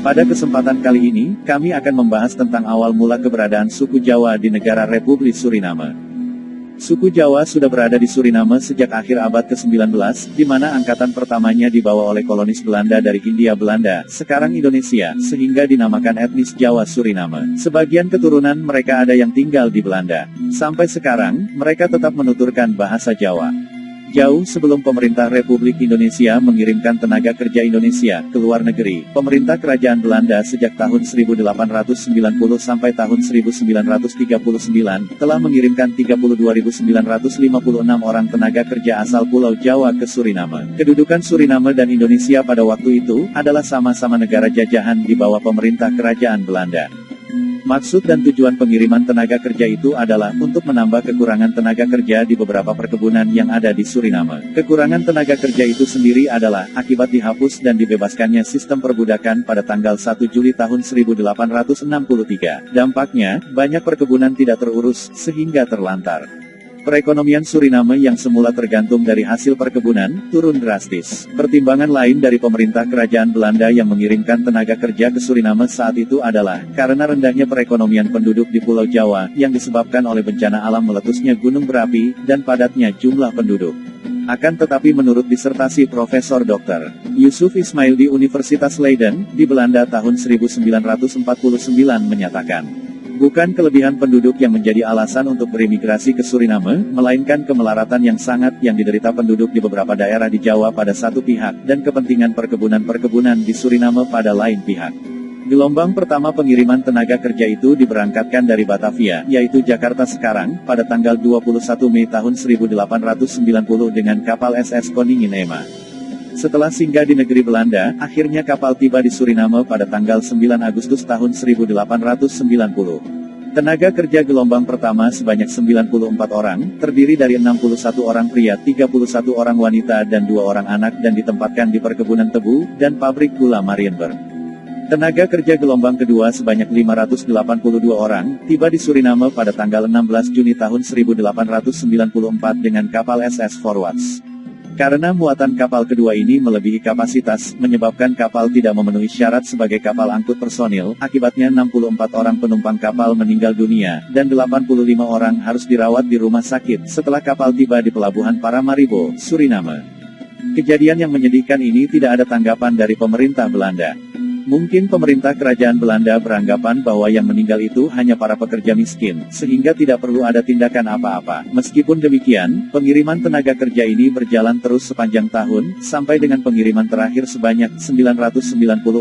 Pada kesempatan kali ini, kami akan membahas tentang awal mula keberadaan suku Jawa di negara Republik Suriname. Suku Jawa sudah berada di Suriname sejak akhir abad ke-19, di mana angkatan pertamanya dibawa oleh kolonis Belanda dari Hindia Belanda, sekarang Indonesia, sehingga dinamakan etnis Jawa Suriname. Sebagian keturunan mereka ada yang tinggal di Belanda. Sampai sekarang, mereka tetap menuturkan bahasa Jawa. Jauh sebelum pemerintah Republik Indonesia mengirimkan tenaga kerja Indonesia ke luar negeri, pemerintah kerajaan Belanda sejak tahun 1890 sampai tahun 1939 telah mengirimkan 32.956 orang tenaga kerja asal Pulau Jawa ke Suriname. Kedudukan Suriname dan Indonesia pada waktu itu adalah sama-sama negara jajahan di bawah pemerintah kerajaan Belanda. Maksud dan tujuan pengiriman tenaga kerja itu adalah untuk menambah kekurangan tenaga kerja di beberapa perkebunan yang ada di Suriname. Kekurangan tenaga kerja itu sendiri adalah akibat dihapus dan dibebaskannya sistem perbudakan pada tanggal 1 Juli tahun 1863. Dampaknya, banyak perkebunan tidak terurus, sehingga terlantar. Perekonomian Suriname yang semula tergantung dari hasil perkebunan, turun drastis. Pertimbangan lain dari pemerintah kerajaan Belanda yang mengirimkan tenaga kerja ke Suriname saat itu adalah, karena rendahnya perekonomian penduduk di Pulau Jawa, yang disebabkan oleh bencana alam meletusnya gunung berapi, dan padatnya jumlah penduduk. Akan tetapi menurut disertasi Profesor Dr. Yusuf Ismail di Universitas Leiden, di Belanda tahun 1949 menyatakan, bukan kelebihan penduduk yang menjadi alasan untuk berimigrasi ke Suriname, melainkan kemelaratan yang sangat yang diderita penduduk di beberapa daerah di Jawa pada satu pihak, dan kepentingan perkebunan-perkebunan di Suriname pada lain pihak. Gelombang pertama pengiriman tenaga kerja itu diberangkatkan dari Batavia, yaitu Jakarta sekarang, pada tanggal 21 Mei tahun 1890 dengan kapal SS Koningin Ema. Setelah singgah di negeri Belanda, akhirnya kapal tiba di Suriname pada tanggal 9 Agustus tahun 1890. Tenaga kerja gelombang pertama sebanyak 94 orang, terdiri dari 61 orang pria, 31 orang wanita dan 2 orang anak dan ditempatkan di perkebunan tebu, dan pabrik gula Marienburg. Tenaga kerja gelombang kedua sebanyak 582 orang, tiba di Suriname pada tanggal 16 Juni tahun 1894 dengan kapal SS Forwards. Karena muatan kapal kedua ini melebihi kapasitas, menyebabkan kapal tidak memenuhi syarat sebagai kapal angkut personil, akibatnya 64 orang penumpang kapal meninggal dunia, dan 85 orang harus dirawat di rumah sakit, setelah kapal tiba di pelabuhan Paramaribo, Suriname. Kejadian yang menyedihkan ini tidak ada tanggapan dari pemerintah Belanda. Mungkin pemerintah kerajaan Belanda beranggapan bahwa yang meninggal itu hanya para pekerja miskin, sehingga tidak perlu ada tindakan apa-apa. Meskipun demikian, pengiriman tenaga kerja ini berjalan terus sepanjang tahun, sampai dengan pengiriman terakhir sebanyak 990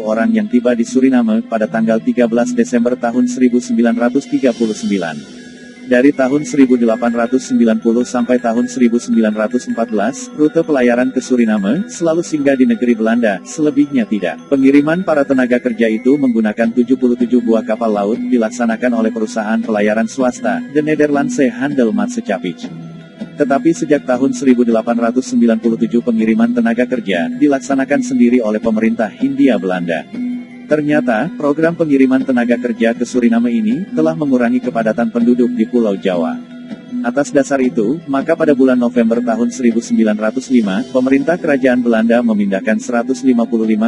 orang yang tiba di Suriname pada tanggal 13 Desember tahun 1939. Dari tahun 1890 sampai tahun 1914, rute pelayaran ke Suriname selalu singgah di negeri Belanda, selebihnya tidak. Pengiriman para tenaga kerja itu menggunakan 77 buah kapal laut, dilaksanakan oleh perusahaan pelayaran swasta, The Nederlandse Handelmaatschappij. Tetapi sejak tahun 1897 pengiriman tenaga kerja dilaksanakan sendiri oleh pemerintah Hindia Belanda. Ternyata, program pengiriman tenaga kerja ke Suriname ini telah mengurangi kepadatan penduduk di Pulau Jawa. Atas dasar itu, maka pada bulan November tahun 1905, pemerintah kerajaan Belanda memindahkan 155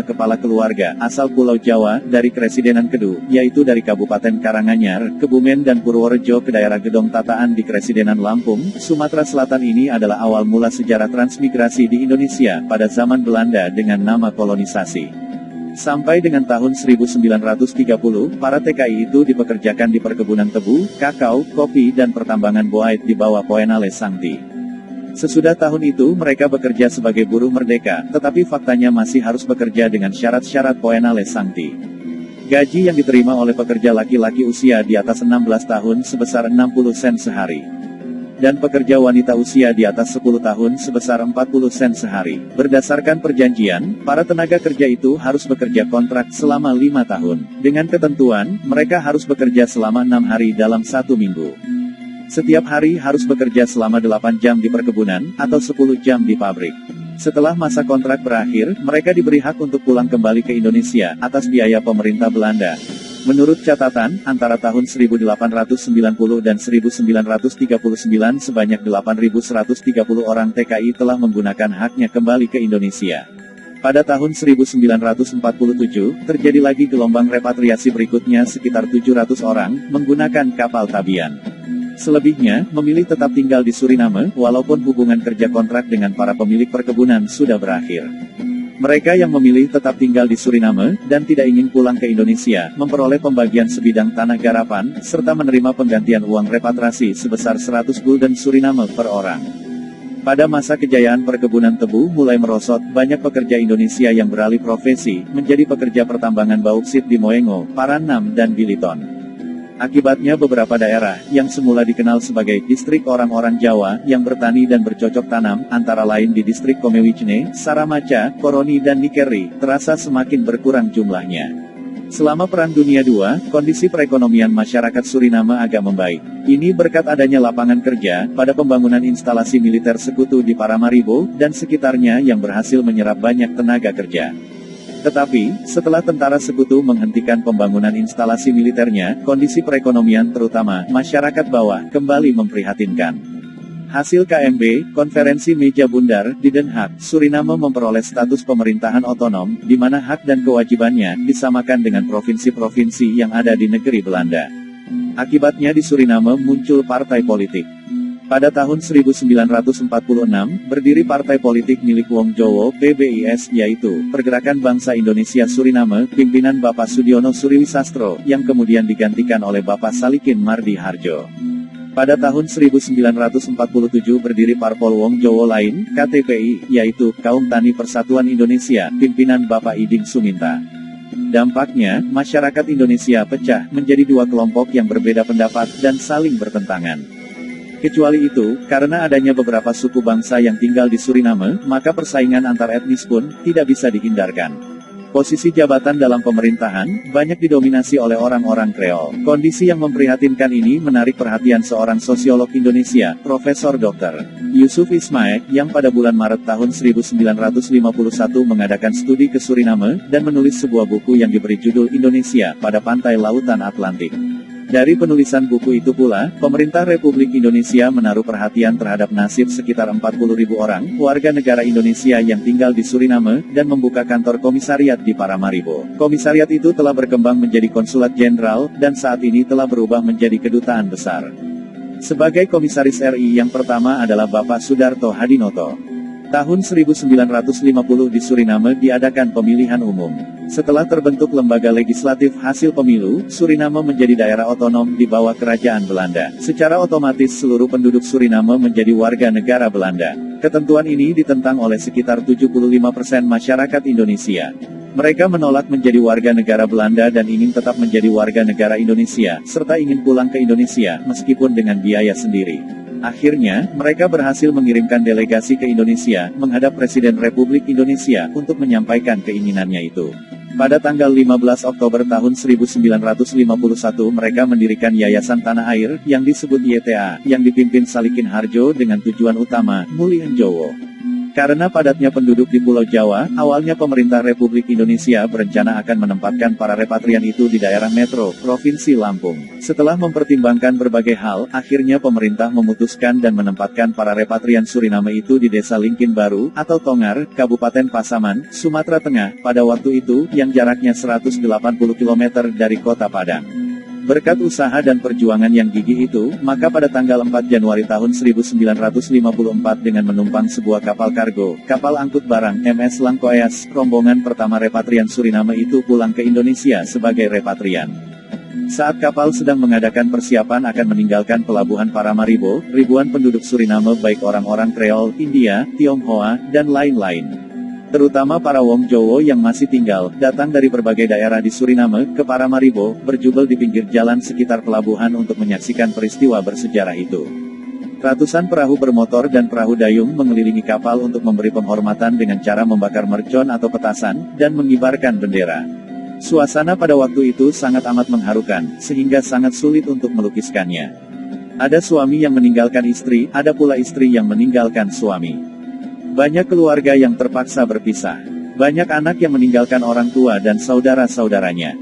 kepala keluarga asal Pulau Jawa dari Kresidenan Kedu, yaitu dari Kabupaten Karanganyar, Kebumen dan Purworejo ke daerah Gedong Tataan di Kresidenan Lampung, Sumatera Selatan. Ini adalah awal mula sejarah transmigrasi di Indonesia pada zaman Belanda dengan nama kolonisasi. Sampai dengan tahun 1930, para TKI itu dipekerjakan di perkebunan tebu, kakao, kopi dan pertambangan bauxite di bawah Poenale Sangti. Sesudah tahun itu mereka bekerja sebagai buruh merdeka, tetapi faktanya masih harus bekerja dengan syarat-syarat Poenale Sangti. Gaji yang diterima oleh pekerja laki-laki usia di atas 16 tahun sebesar 60 sen sehari. Dan pekerja wanita usia di atas 10 tahun sebesar 40 sen sehari. Berdasarkan perjanjian, para tenaga kerja itu harus bekerja kontrak selama 5 tahun. Dengan ketentuan, mereka harus bekerja selama 6 hari dalam 1 minggu. Setiap hari harus bekerja selama 8 jam di perkebunan, atau 10 jam di pabrik. Setelah masa kontrak berakhir, mereka diberi hak untuk pulang kembali ke Indonesia, atas biaya pemerintah Belanda. Menurut catatan, antara tahun 1890 dan 1939 sebanyak 8.130 orang TKI telah menggunakan haknya kembali ke Indonesia. Pada tahun 1947, terjadi lagi gelombang repatriasi berikutnya sekitar 700 orang, menggunakan kapal Tabian. Selebihnya, memilih tetap tinggal di Suriname, walaupun hubungan kerja kontrak dengan para pemilik perkebunan sudah berakhir. Mereka yang memilih tetap tinggal di Suriname, dan tidak ingin pulang ke Indonesia, memperoleh pembagian sebidang tanah garapan, serta menerima penggantian uang repatriasi sebesar 100 gulden Suriname per orang. Pada masa kejayaan perkebunan tebu mulai merosot, banyak pekerja Indonesia yang beralih profesi, menjadi pekerja pertambangan bauksit di Moengo, Paranam dan Biliton. Akibatnya beberapa daerah, yang semula dikenal sebagai distrik orang-orang Jawa, yang bertani dan bercocok tanam, antara lain di distrik Komewijne, Saramaca, Koroni dan Nikeri, terasa semakin berkurang jumlahnya. Selama Perang Dunia II, kondisi perekonomian masyarakat Suriname agak membaik. Ini berkat adanya lapangan kerja, pada pembangunan instalasi militer sekutu di Paramaribo, dan sekitarnya yang berhasil menyerap banyak tenaga kerja. Tetapi, setelah tentara sekutu menghentikan pembangunan instalasi militernya, kondisi perekonomian terutama masyarakat bawah kembali memprihatinkan. Hasil KMB, Konferensi Meja Bundar, di Den Haag, Suriname memperoleh status pemerintahan otonom, di mana hak dan kewajibannya disamakan dengan provinsi-provinsi yang ada di negeri Belanda. Akibatnya di Suriname muncul partai politik. Pada tahun 1946, berdiri partai politik milik Wong Jowo, PBIS, yaitu Pergerakan Bangsa Indonesia Suriname, pimpinan Bapak Sudiono Suryawisastro, yang kemudian digantikan oleh Bapak Salikin Mardi Harjo. Pada tahun 1947 berdiri Parpol Wong Jowo lain, KTPI, yaitu Kaum Tani Persatuan Indonesia, pimpinan Bapak Iding Suminta. Dampaknya, masyarakat Indonesia pecah menjadi dua kelompok yang berbeda pendapat dan saling bertentangan. Kecuali itu, karena adanya beberapa suku bangsa yang tinggal di Suriname, maka persaingan antar etnis pun tidak bisa dihindarkan. Posisi jabatan dalam pemerintahan banyak didominasi oleh orang-orang Kreol. Kondisi yang memprihatinkan ini menarik perhatian seorang sosiolog Indonesia, Profesor Dr. Yusuf Ismail, yang pada bulan Maret tahun 1951 mengadakan studi ke Suriname, dan menulis sebuah buku yang diberi judul Indonesia pada Pantai Lautan Atlantik. Dari penulisan buku itu pula, pemerintah Republik Indonesia menaruh perhatian terhadap nasib sekitar 40.000 orang, warga negara Indonesia yang tinggal di Suriname, dan membuka kantor komisariat di Paramaribo. Komisariat itu telah berkembang menjadi konsulat jenderal, dan saat ini telah berubah menjadi kedutaan besar. Sebagai komisaris RI yang pertama adalah Bapak Sudarto Hadinoto. Tahun 1950 di Suriname diadakan pemilihan umum. Setelah terbentuk lembaga legislatif hasil pemilu, Suriname menjadi daerah otonom di bawah kerajaan Belanda. Secara otomatis seluruh penduduk Suriname menjadi warga negara Belanda. Ketentuan ini ditentang oleh sekitar 75% masyarakat Indonesia. Mereka menolak menjadi warga negara Belanda dan ingin tetap menjadi warga negara Indonesia, serta ingin pulang ke Indonesia, meskipun dengan biaya sendiri. Akhirnya, mereka berhasil mengirimkan delegasi ke Indonesia, menghadap Presiden Republik Indonesia, untuk menyampaikan keinginannya itu. Pada tanggal 15 Oktober tahun 1951 mereka mendirikan Yayasan Tanah Air, yang disebut YTA, yang dipimpin Salikin Harjo dengan tujuan utama, Mulian Jowo. Karena padatnya penduduk di Pulau Jawa, awalnya pemerintah Republik Indonesia berencana akan menempatkan para repatrian itu di daerah metro, Provinsi Lampung. Setelah mempertimbangkan berbagai hal, akhirnya pemerintah memutuskan dan menempatkan para repatrian Suriname itu di Desa Lingkin Baru, atau Tongar, Kabupaten Pasaman, Sumatera Tengah, pada waktu itu, yang jaraknya 180 km dari kota Padang. Berkat usaha dan perjuangan yang gigih itu, maka pada tanggal 4 Januari tahun 1954 dengan menumpang sebuah kapal kargo, kapal angkut barang, MS Langkoeas, rombongan pertama repatrian Suriname itu pulang ke Indonesia sebagai repatrian. Saat kapal sedang mengadakan persiapan akan meninggalkan pelabuhan Paramaribo, ribuan penduduk Suriname baik orang-orang Kreol, India, Tionghoa, dan lain-lain, terutama para Wong Jowo yang masih tinggal, datang dari berbagai daerah di Suriname, ke Paramaribo, berjubel di pinggir jalan sekitar pelabuhan untuk menyaksikan peristiwa bersejarah itu. Ratusan perahu bermotor dan perahu dayung mengelilingi kapal untuk memberi penghormatan dengan cara membakar mercon atau petasan, dan mengibarkan bendera. Suasana pada waktu itu sangat amat mengharukan, sehingga sangat sulit untuk melukiskannya. Ada suami yang meninggalkan istri, ada pula istri yang meninggalkan suami. Banyak keluarga yang terpaksa berpisah. Banyak anak yang meninggalkan orang tua dan saudara-saudaranya.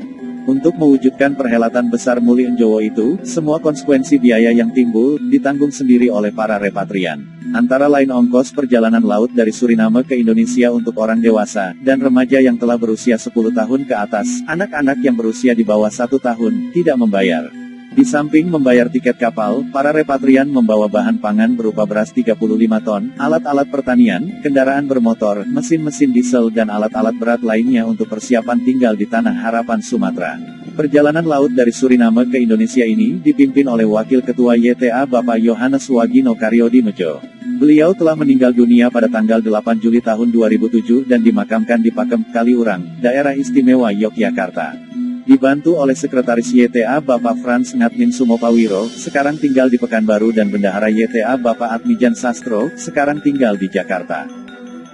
Untuk mewujudkan perhelatan besar Mulih Enjowo itu, semua konsekuensi biaya yang timbul, ditanggung sendiri oleh para repatrian. Antara lain ongkos perjalanan laut dari Suriname ke Indonesia untuk orang dewasa, dan remaja yang telah berusia 10 tahun ke atas, anak-anak yang berusia di bawah 1 tahun, tidak membayar. Di samping membayar tiket kapal, para repatrian membawa bahan pangan berupa beras 35 ton, alat-alat pertanian, kendaraan bermotor, mesin-mesin diesel dan alat-alat berat lainnya untuk persiapan tinggal di Tanah Harapan Sumatera. Perjalanan laut dari Suriname ke Indonesia ini dipimpin oleh Wakil Ketua YTA Bapak Yohanes Wagino Karyodimejo. Beliau telah meninggal dunia pada tanggal 8 Juli tahun 2007 dan dimakamkan di Pakem, Kaliurang, Daerah Istimewa Yogyakarta. Dibantu oleh Sekretaris YTA Bapak Frans Ngatmin Sumopawiro, sekarang tinggal di Pekanbaru dan Bendahara YTA Bapak Atmijan Sastro, sekarang tinggal di Jakarta.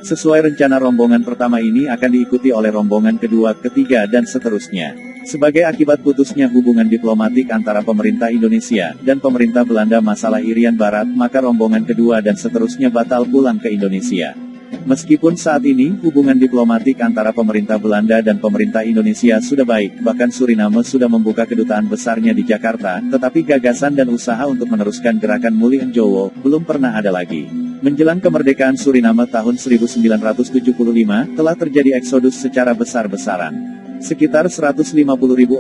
Sesuai rencana rombongan pertama ini akan diikuti oleh rombongan kedua, ketiga dan seterusnya. Sebagai akibat putusnya hubungan diplomatik antara pemerintah Indonesia dan pemerintah Belanda masalah Irian Barat, maka rombongan kedua dan seterusnya batal pulang ke Indonesia. Meskipun saat ini, hubungan diplomatik antara pemerintah Belanda dan pemerintah Indonesia sudah baik, bahkan Suriname sudah membuka kedutaan besarnya di Jakarta, tetapi gagasan dan usaha untuk meneruskan gerakan Mulih Enjowo, belum pernah ada lagi. Menjelang kemerdekaan Suriname tahun 1975, telah terjadi eksodus secara besar-besaran. Sekitar 150.000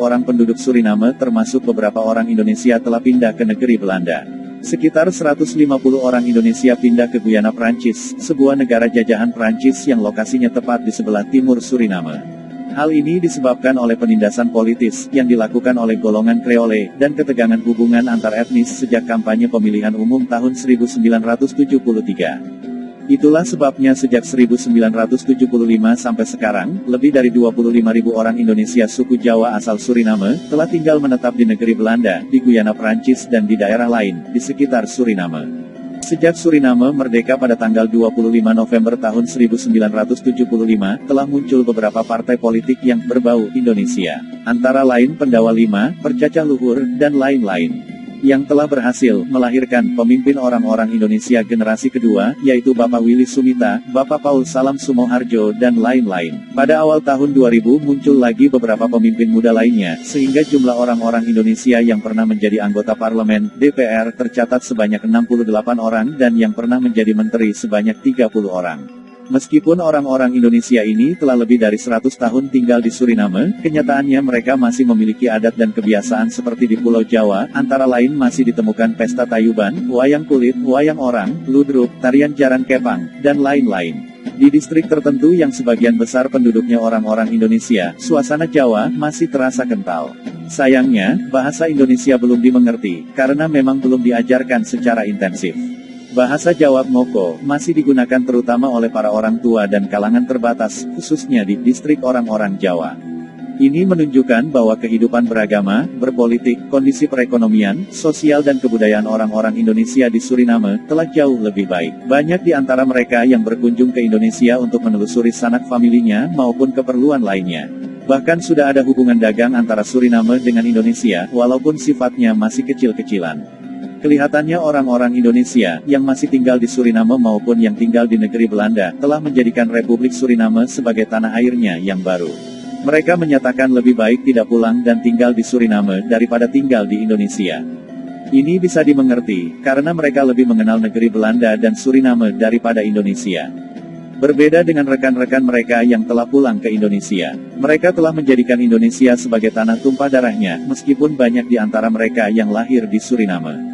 orang penduduk Suriname termasuk beberapa orang Indonesia telah pindah ke negeri Belanda. Sekitar 150 orang Indonesia pindah ke Guyana Prancis, sebuah negara jajahan Prancis yang lokasinya tepat di sebelah timur Suriname. Hal ini disebabkan oleh penindasan politis yang dilakukan oleh golongan Kreole dan ketegangan hubungan antar etnis sejak kampanye pemilihan umum tahun 1973. Itulah sebabnya sejak 1975 sampai sekarang, lebih dari 25.000 orang Indonesia suku Jawa asal Suriname, telah tinggal menetap di negeri Belanda, di Guyana Prancis dan di daerah lain, di sekitar Suriname. Sejak Suriname merdeka pada tanggal 25 November tahun 1975, telah muncul beberapa partai politik yang berbau Indonesia. Antara lain Pendawa Lima, Percacah Luhur, dan lain-lain. Yang telah berhasil melahirkan pemimpin orang-orang Indonesia generasi kedua, yaitu Bapak Willy Sumita, Bapak Paul Salam Sumoharjo dan lain-lain. Pada awal tahun 2000 muncul lagi beberapa pemimpin muda lainnya, sehingga jumlah orang-orang Indonesia yang pernah menjadi anggota parlemen, DPR, tercatat sebanyak 68 orang dan yang pernah menjadi menteri sebanyak 30 orang. Meskipun orang-orang Indonesia ini telah lebih dari 100 tahun tinggal di Suriname, kenyataannya mereka masih memiliki adat dan kebiasaan seperti di Pulau Jawa, antara lain masih ditemukan pesta tayuban, wayang kulit, wayang orang, ludruk, tarian jaran kepang, dan lain-lain. Di distrik tertentu yang sebagian besar penduduknya orang-orang Indonesia, suasana Jawa masih terasa kental. Sayangnya, bahasa Indonesia belum dimengerti, karena memang belum diajarkan secara intensif. Bahasa Jawa Ngoko masih digunakan terutama oleh para orang tua dan kalangan terbatas, khususnya di distrik orang-orang Jawa. Ini menunjukkan bahwa kehidupan beragama, berpolitik, kondisi perekonomian, sosial dan kebudayaan orang-orang Indonesia di Suriname telah jauh lebih baik. Banyak di antara mereka yang berkunjung ke Indonesia untuk menelusuri sanak familinya maupun keperluan lainnya. Bahkan sudah ada hubungan dagang antara Suriname dengan Indonesia, walaupun sifatnya masih kecil-kecilan. Kelihatannya orang-orang Indonesia, yang masih tinggal di Suriname maupun yang tinggal di negeri Belanda, telah menjadikan Republik Suriname sebagai tanah airnya yang baru. Mereka menyatakan lebih baik tidak pulang dan tinggal di Suriname daripada tinggal di Indonesia. Ini bisa dimengerti, karena mereka lebih mengenal negeri Belanda dan Suriname daripada Indonesia. Berbeda dengan rekan-rekan mereka yang telah pulang ke Indonesia. Mereka telah menjadikan Indonesia sebagai tanah tumpah darahnya, meskipun banyak di antara mereka yang lahir di Suriname.